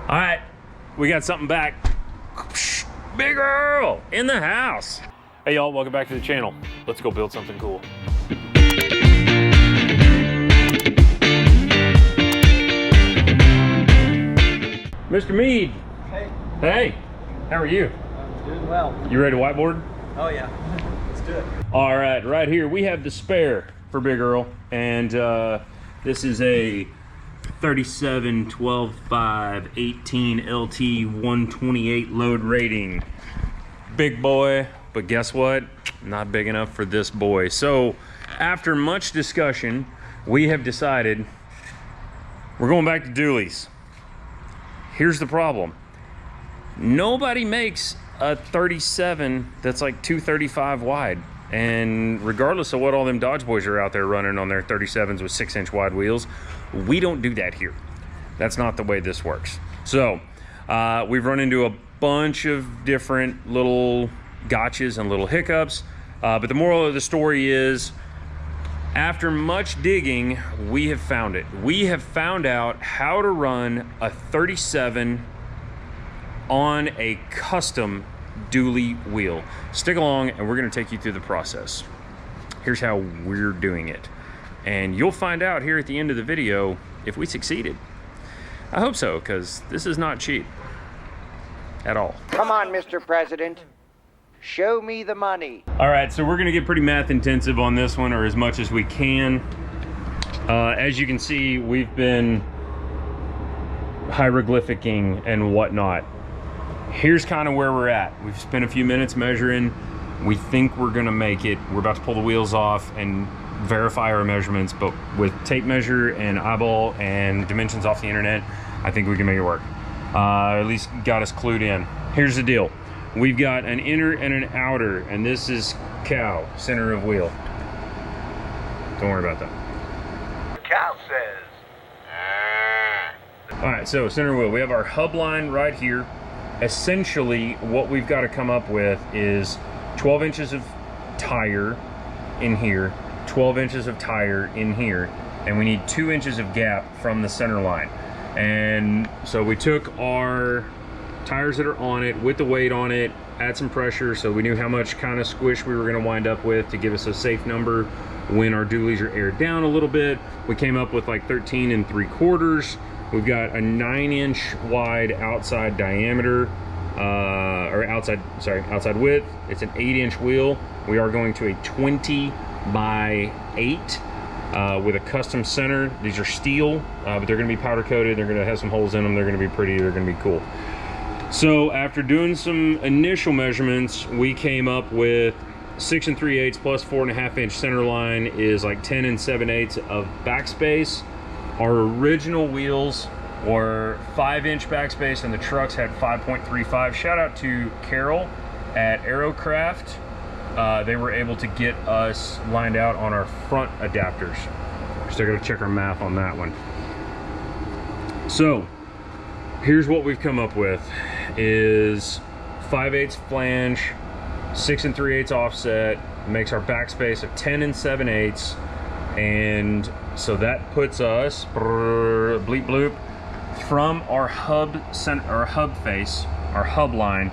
All right, we got something back. Big Earl in the house. Hey y'all, welcome back to the channel. Let's go build something cool. Mr. Mead. Hey. Hey, how are you? I'm doing well. You ready to whiteboard? Oh yeah, let's do it. All right here we have the spare for Big Earl, and this is a 37 12 5 18 LT 128 load rating. Big boy, but guess what? Not big enough for this boy. So after much discussion, we have decided we're going back to dualies. Here's the problem. Nobody makes a 37 that's like 235 wide. And regardless of what all them Dodge boys are out there running on their 37s with 6-inch wide wheels, we don't do that here. That's not the way this works. So we've run into a bunch of different little gotchas and little hiccups. But the moral of the story is, after much digging, we have found it. We have found out how to run a 37 on a custom dually wheel. Stick along and we're going to take you through the process. Here's how we're doing it, and you'll find out here at the end of the video if we succeeded. I hope so, because this is not cheap at all. Come on, Mr. President, show me the money. All right, so we're going to get pretty math intensive on this one, or as much as we can. As you can see, we've been hieroglyphicing and whatnot. Here's kind of where we're at. We've spent a few minutes measuring. We think we're gonna make it. We're about to pull the wheels off and verify our measurements, but with tape measure and eyeball and dimensions off the internet, I think we can make it work. At least got us clued in. Here's the deal. We've got an inner and an outer, and this is cow, center of wheel. Don't worry about that. The cow says. All right, so center wheel. We have our hub line right here. Essentially, what we've got to come up with is 12 inches of tire in here, 12 inches of tire in here, and we need 2 inches of gap from the center line. And so we took our tires that are on it with the weight on it, add some pressure so we knew how much kind of squish we were going to wind up with to give us a safe number when our dualies are aired down a little bit. We came up with like 13 3/4. We've got a 9-inch wide outside diameter, or outside width. It's an 8-inch wheel. We are going to a 20 by 8 with a custom center. These are steel, but they're gonna be powder coated. They're gonna have some holes in them. They're gonna be pretty, they're gonna be cool. So after doing some initial measurements, we came up with 6 3/8 plus 4.5-inch center line is like 10 7/8 of backspace. Our original wheels were 5-inch backspace, and the trucks had 5.35. Shout out to Carol at Aerocraft. They were able to get us lined out on our front adapters. Still got to check our math on that one. So here's what we've come up with: is 5/8 flange, 6 3/8 offset, makes our backspace of 10 7/8. And so that puts us bleep bloop from our hub center, our hub face, our hub line.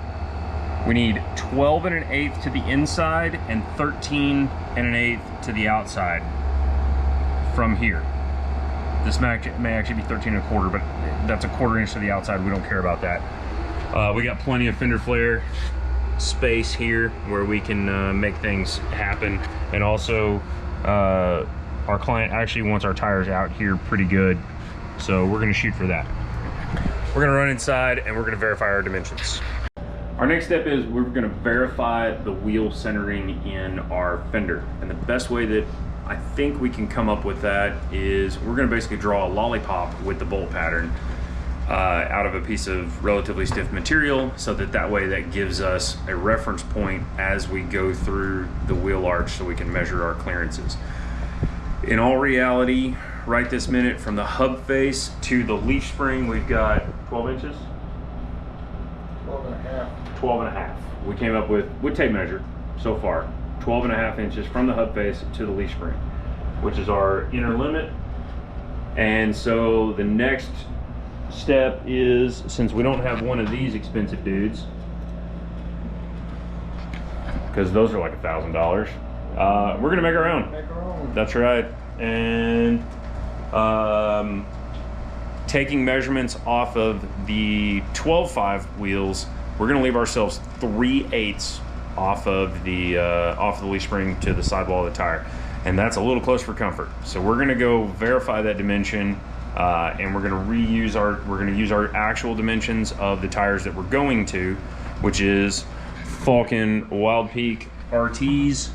We need 12 1/8 to the inside and 13 1/8 to the outside from here. This may actually be 13 1/4, but that's a 1/4 inch to the outside. We don't care about that. We got plenty of fender flare space here where we can make things happen. And also our client actually wants our tires out here pretty good, so we're going to shoot for that. We're going to run inside and we're going to verify our dimensions. Our next step is we're going to verify the wheel centering in our fender, and the best way that I think we can come up with that is we're going to basically draw a lollipop with the bolt pattern out of a piece of relatively stiff material, so that way that gives us a reference point as we go through the wheel arch so we can measure our clearances. In all reality, right this minute, from the hub face to the leaf spring, we've got 12 inches? 12 1/2. 12 1/2. We came up with tape measure so far, 12 1/2 inches from the hub face to the leaf spring, which is our inner limit. And so the next step is, since we don't have one of these expensive dudes, because those are like $1,000, we're gonna make our own. Make our own. That's right. And taking measurements off of the 12.5 wheels, we're gonna leave ourselves 3/8 off of the leaf spring to the sidewall of the tire, and that's a little close for comfort. So we're gonna go verify that dimension, and we're gonna use our actual dimensions of the tires that we're going to, which is Falcon Wild Peak RTs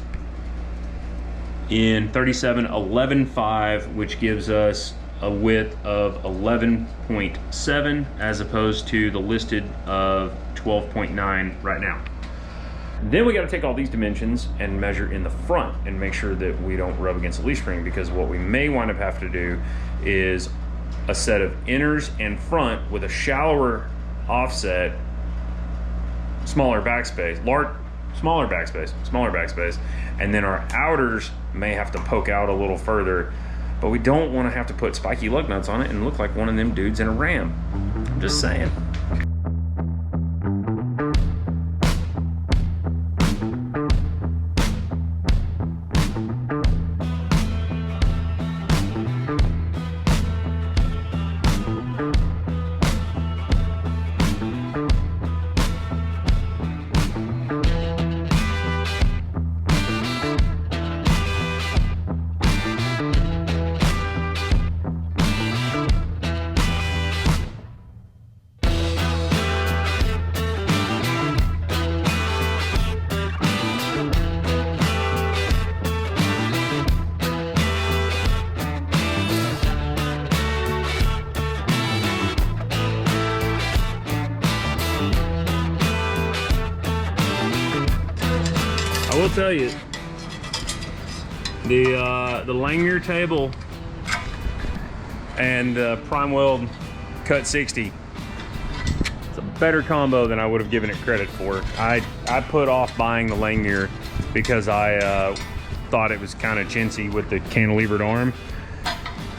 in 37-11.5, which gives us a width of 11.7 as opposed to the listed of 12.9 right now. Then we got to take all these dimensions and measure in the front and make sure that we don't rub against the leaf spring, because what we may wind up having to do is a set of inners and front with a shallower offset, smaller backspace, smaller backspace, and then our outers may have to poke out a little further, but we don't want to have to put spiky lug nuts on it and look like one of them dudes in a Ram. I'm just saying. I will tell you, the Langmuir table and Prime Weld Cut 60, it's a better combo than I would have given it credit for. I put off buying the Langmuir because I thought it was kind of chintzy with the cantilevered arm,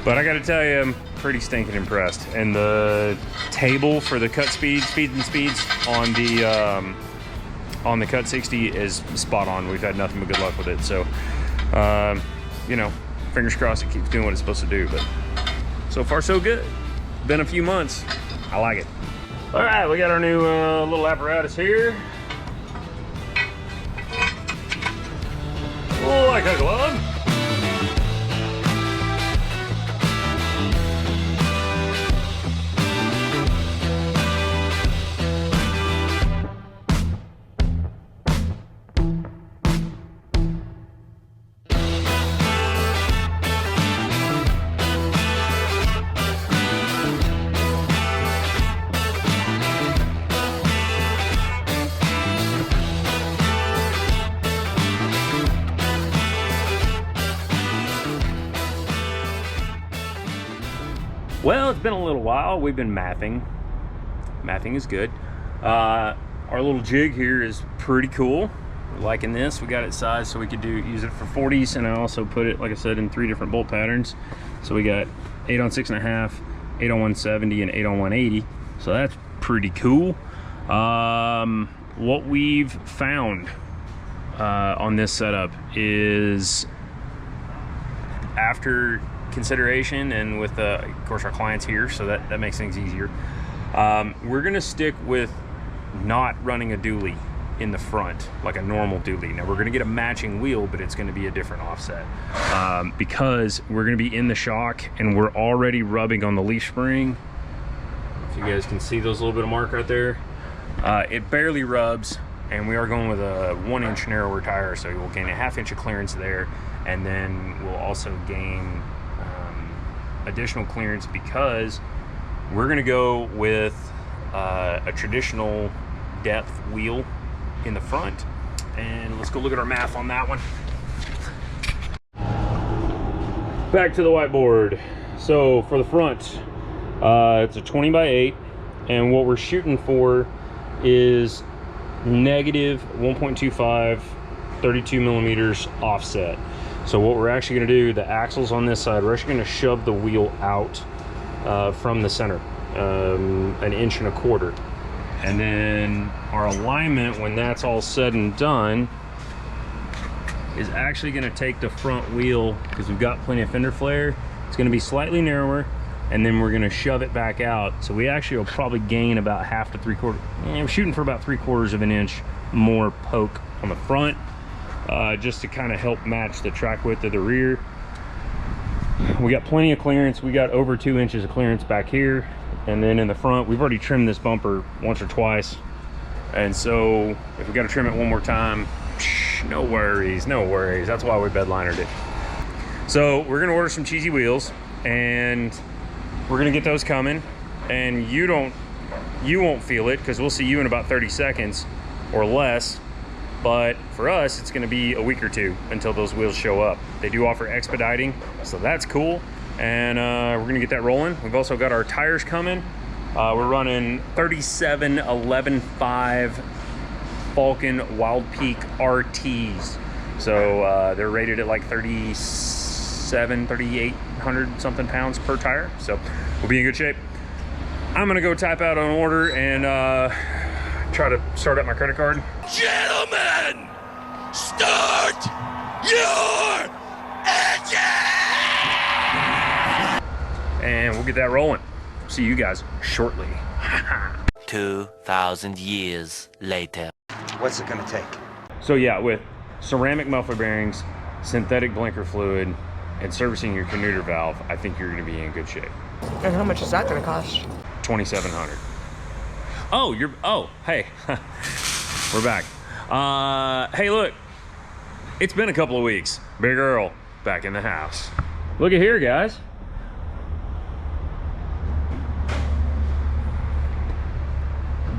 but I got to tell you, I'm pretty stinking impressed. And the table for the cut speeds on the Cut 60 is spot on. We've had nothing but good luck with it. So, you know, fingers crossed it keeps doing what it's supposed to do. But so far, so good. Been a few months. I like it. All right, we got our new little apparatus here. Like a glove. Well, it's been a little while. We've been mathing. Mathing is good. Our little jig here is pretty cool. We're liking this. We got it sized so we could use it for 40s, and I also put it, like I said, in 3 different bolt patterns. So we got 8 on 6.5, 8 on 170, and 8 on 180. So that's pretty cool. What we've found on this setup is, after consideration and with of course our clients here, so that makes things easier, we're gonna stick with not running a dually in the front like a normal dually. Now we're gonna get a matching wheel, but it's gonna be a different offset, because we're gonna be in the shock and we're already rubbing on the leaf spring. If you guys can see those little bit of mark right there, it barely rubs, and we are going with a 1 inch narrower tire, so we'll gain a 1/2 inch of clearance there, and then we'll also gain additional clearance because we're going to go with a traditional depth wheel in the front. And let's go look at our math on that one. Back to the whiteboard. So for the front, it's a 20 by 8, and what we're shooting for is negative 1.25 32 millimeters offset. So what we're actually going to do, the axles on this side, we're actually going to shove the wheel out from the center. 1.25 inches. And then our alignment, when that's all said and done, is actually going to take the front wheel, because we've got plenty of fender flare, it's going to be slightly narrower, and then we're going to shove it back out. So we actually will probably gain about 1/2 to 3/4. I'm shooting for about 3/4 of an inch more poke on the front, just to kind of help match the track width of the rear. We got plenty of clearance. We got over 2 inches of clearance back here, and then in the front we've already trimmed this bumper once or twice, and so if we got to trim it one more time, no worries, no worries. That's why we bedlinered it. So we're gonna order some cheesy wheels, and we're gonna get those coming, and you won't feel it because we'll see you in about 30 seconds or less. But for us, it's gonna be a week or two until those wheels show up. They do offer expediting, so that's cool. And we're gonna get that rolling. We've also got our tires coming. We're running 37 11.5 Falcon Wild Peak RTs. So they're rated at like 3,800 something pounds per tire. So we'll be in good shape. I'm gonna go type out an order and try to start up my credit card. Gentlemen, start your engine! And we'll get that rolling. See you guys shortly. 2,000 years later. What's it gonna take? So yeah, with ceramic muffler bearings, synthetic blinker fluid, and servicing your conductor valve, I think you're gonna be in good shape. And how much is that gonna cost? $2,700. Oh, hey, we're back. Hey, look, it's been a couple of weeks. Big Earl back in the house. Look at here, guys.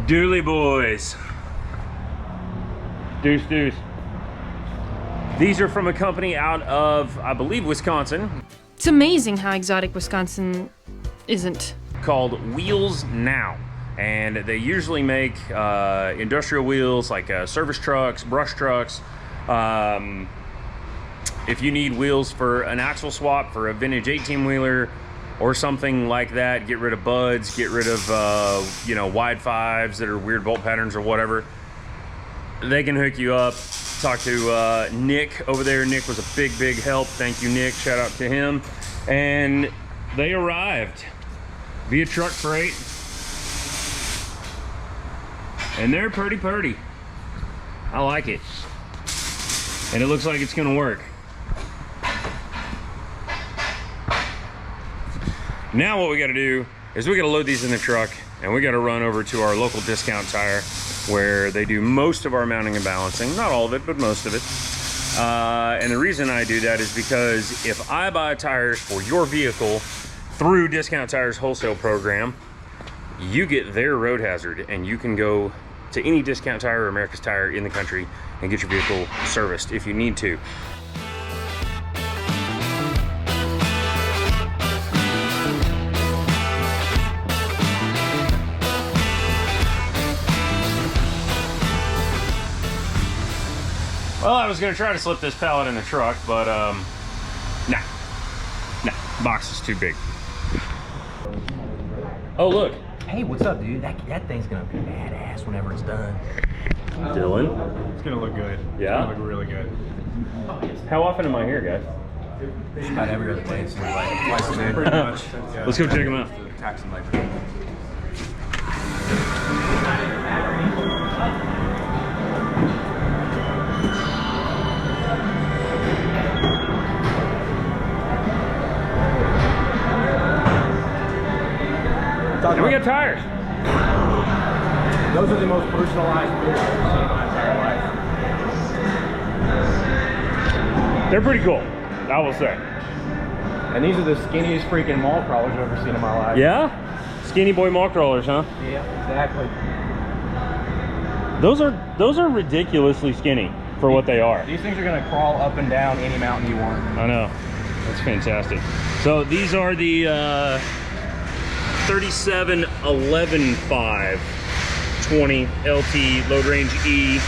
Dooley boys. Deuce. These are from a company out of, I believe, Wisconsin, It's amazing how exotic Wisconsin isn't. called Wheels Now. And they usually make industrial wheels like service trucks, brush trucks. If you need wheels for an axle swap for a vintage 18-wheeler or something like that, get rid of buds, get rid of wide fives that are weird bolt patterns or whatever, they can hook you up. Talk to Nick over there. Nick was a big help. Thank you, Nick. Shout out to him. And they arrived via truck freight. And they're pretty. I like it. And it looks like it's gonna work. Now what we gotta do is we gotta load these in the truck, and we gotta run over to our local Discount Tire where they do most of our mounting and balancing. Not all of it, but most of it. And the reason I do that is because if I buy tires for your vehicle through Discount Tire's wholesale program, you get their road hazard, and you can go to any Discount Tire or America's Tire in the country and get your vehicle serviced if you need to. Well, I was gonna try to slip this pallet in the truck, but nah, box is too big. Oh, look. Hey, what's up, dude? That thing's gonna be badass whenever it's done. Dylan. It's gonna look good. Yeah? It's gonna look really good. How often am I here, guys? About every other day, so like twice a day. Pretty much. Yeah. Let's go check them out. Tax and labor. And we got tires. Those are the most personalized wheels I've ever seen in my entire life. They're pretty cool, I will say. And these are the skinniest freaking mall crawlers I've ever seen in my life. Yeah? Skinny boy mall crawlers, huh? Yeah, exactly. Those are ridiculously skinny for what they are. These things are gonna crawl up and down any mountain you want. I know. That's fantastic. So these are the 37 11.5 20 LT load range E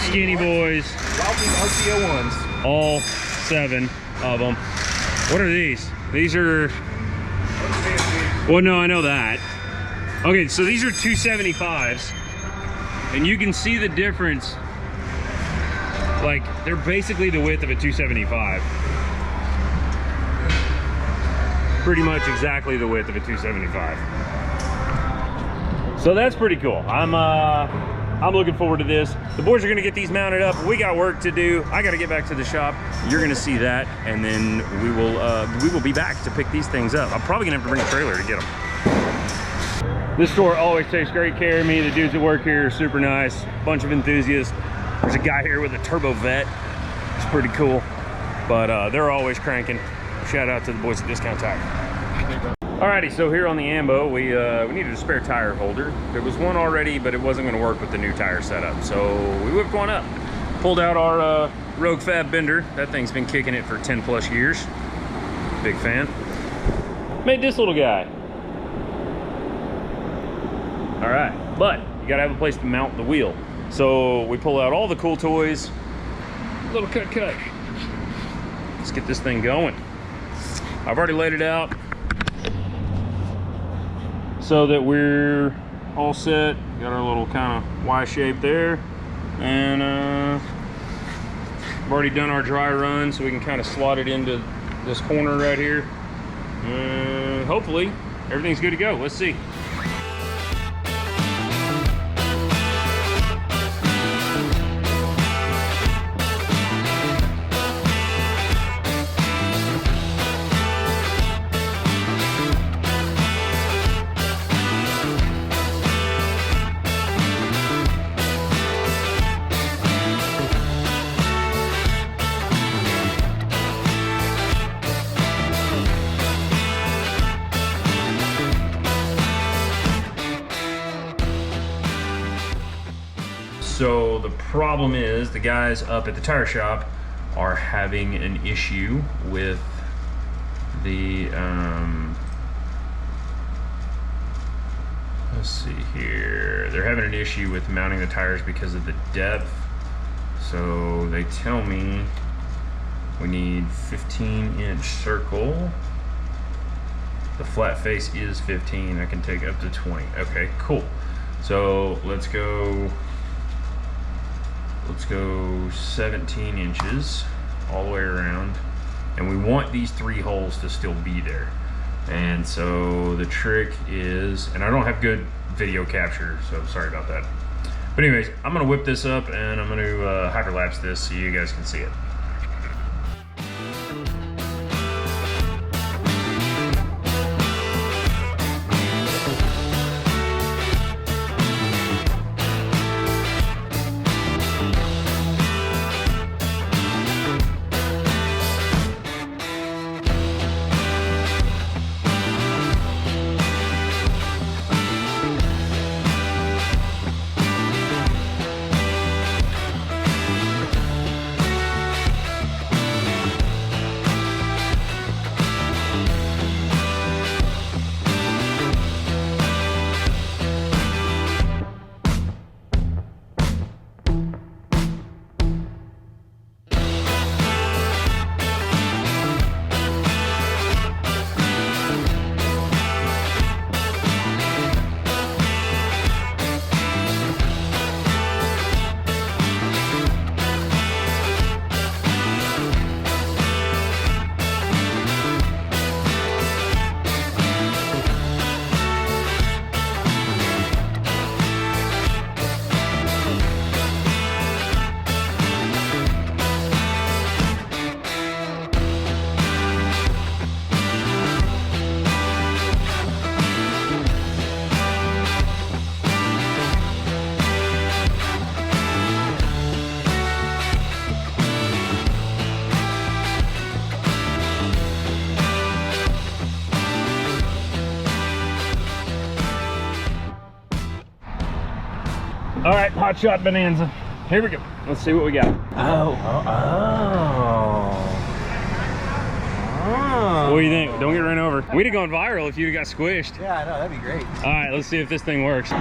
skinny boys. Wild Peak RCO1s. All 7 of them. What are these? These are Well, no, I know that. Okay, so these are 275s, and you can see the difference. Like, they're basically the width of a 275. Pretty much exactly the width of a 275. So that's pretty cool. I'm looking forward to this. The boys are gonna get these mounted up. We got work to do. I gotta get back to the shop. You're gonna see that, and then we will be back to pick these things up. I'm probably gonna have to bring a trailer to get them. This store always takes great care of me. The dudes that work here are super nice. Bunch of enthusiasts. There's a guy here with a turbo vet. It's pretty cool. But they're always cranking. Shout out to the boys at Discount Tire. Alrighty, so here on the Ambo, we needed a spare tire holder. There was one already, but it wasn't gonna work with the new tire setup. So we whipped one up. Pulled out our Rogue Fab bender. That thing's been kicking it for 10 plus years. Big fan. Made this little guy. All right, but you gotta have a place to mount the wheel. So we pull out all the cool toys. Little cut. Let's get this thing going. I've already laid it out so that we're all set. Got our little kind of Y shape there. And I've already done our dry run so we can kind of slot it into this corner right here. Hopefully everything's good to go. Let's see. So the problem is the guys up at the tire shop are having an issue with the, let's see here. They're having an issue with mounting the tires because of the depth. So they tell me we need 15-inch circle. The flat face is 15. I can take up to 20. Okay, cool. So let's go 17 inches all the way around, and we want these 3 holes to still be there. And so the trick is, and I don't have good video capture, so sorry about that. But anyways, I'm gonna whip this up and I'm gonna hyperlapse this so you guys can see it. All right, hot shot bonanza. Here we go. Let's see what we got. Oh. What do you think? Don't get ran over. We'd have gone viral if you'd have got squished. Yeah, I know, that'd be great. All right, let's see if this thing works. Is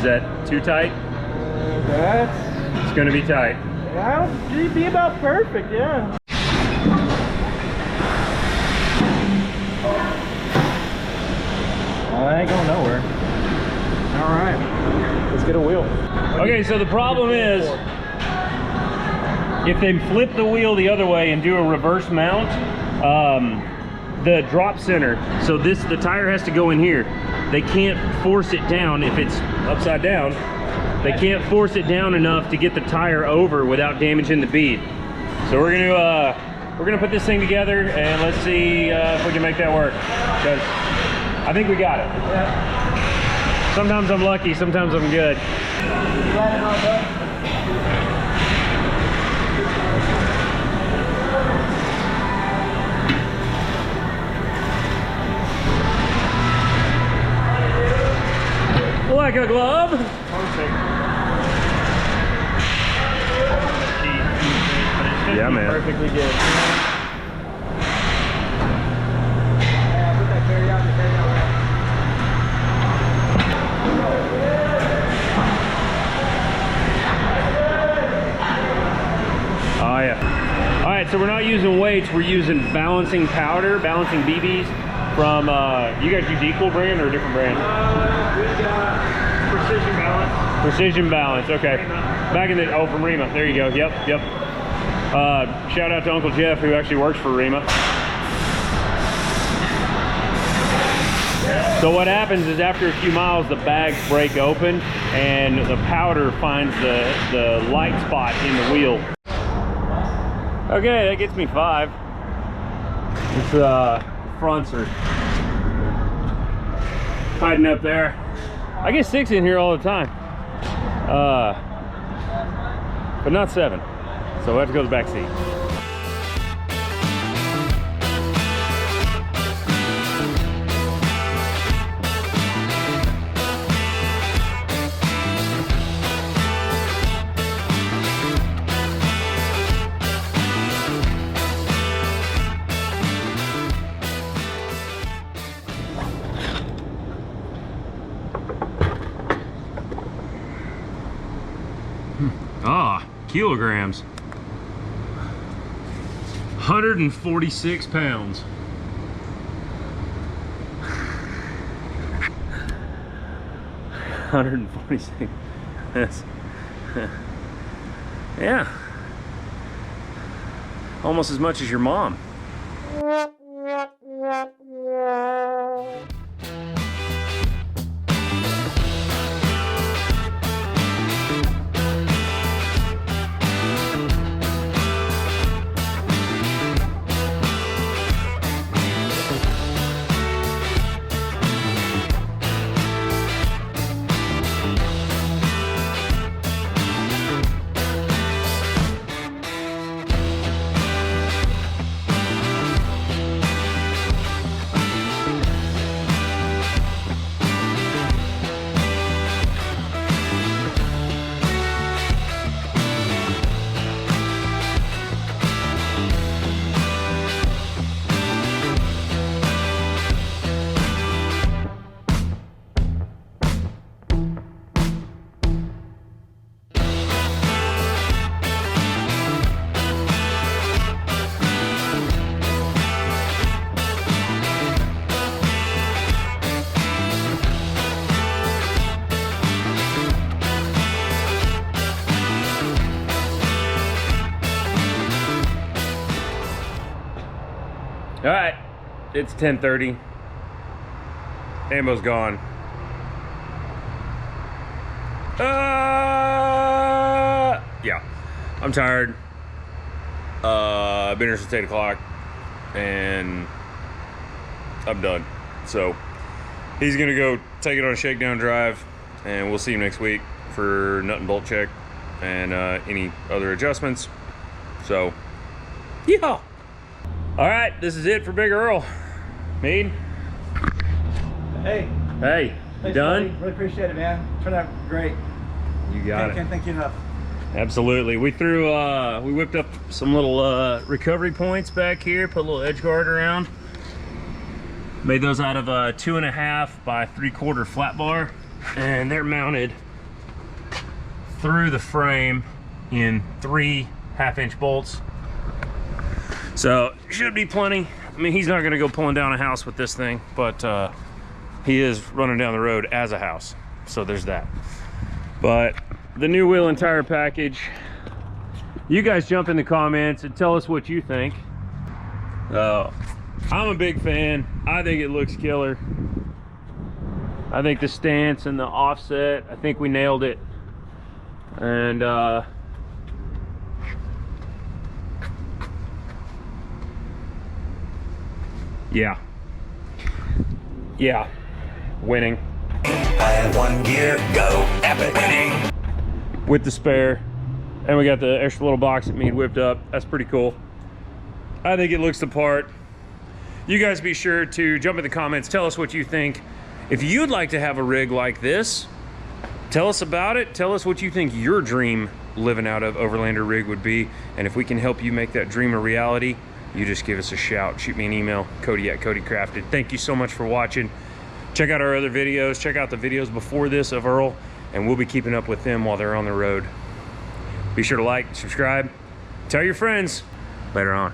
that too tight? It's gonna be tight. It'd be about perfect, yeah. Well, it ain't going nowhere. All right, let's get a wheel. Okay, so the problem is, if they flip the wheel the other way and do a reverse mount, the drop center, so the tire has to go in here. They can't force it down if it's upside down. They can't force it down enough to get the tire over without damaging the bead. So we're gonna put this thing together and let's see if we can make that work. Because I think we got it. Yeah. Sometimes I'm lucky, sometimes I'm good. Like a glove. Perfect. Yeah, man. Perfectly good. Oh yeah. All right, so we're not using weights. We're using balancing powder, balancing BBs from. You guys use Equal brand or a different brand? We've got Precision Balance. Precision Balance. Okay. Back in the from Rima. There you go. Yep. Shout out to Uncle Jeff who actually works for Rima. So what happens is after a few miles the bags break open and the powder finds the light spot in the wheel. Okay, that gets me 5. It's fronts are hiding up there. I get 6 in here all the time. But not 7. So we'll have to go to the back seat. Kilograms. 146 pounds. $146. That's yeah. Almost as much as your mom. All right, it's 10:30. Ammo's gone. Yeah, I'm tired. I've been here since 8 o'clock and I'm done. So he's gonna go take it on a shakedown drive and we'll see him next week for nut and bolt check and any other adjustments. So, yeah. All right, this is it for Big Earl. Mead? Hey. Hey, you done? Buddy. Really appreciate it, man. Turned out great. You got it. Can't thank you enough. Absolutely. We threw, we whipped up some little recovery points back here, put a little edge guard around. Made those out of a 2.5 by 3/4 flat bar, and they're mounted through the frame in 3 1/2-inch bolts. So should be plenty. I mean, he's not gonna go pulling down a house with this thing, but he is running down the road as a house. So there's that. But the new wheel and tire package, you guys jump in the comments and tell us what you think. I'm a big fan. I think it looks killer. I think the stance and the offset, I think we nailed it. And yeah, winning. I have one gear, go, epic winning. With the spare, and we got the extra little box that Mead whipped up. That's pretty cool. I think it looks the part. You guys be sure to jump in the comments, tell us what you think. If you'd like to have a rig like this, tell us about it. Tell us what you think your dream living out of Overlander rig would be. And if we can help you make that dream a reality, you just give us a shout. Shoot me an email, Cody@CodyCrafted. Thank you so much for watching. Check out our other videos. Check out the videos before this of Earl, and we'll be keeping up with them while they're on the road. Be sure to like, subscribe, tell your friends. Later on.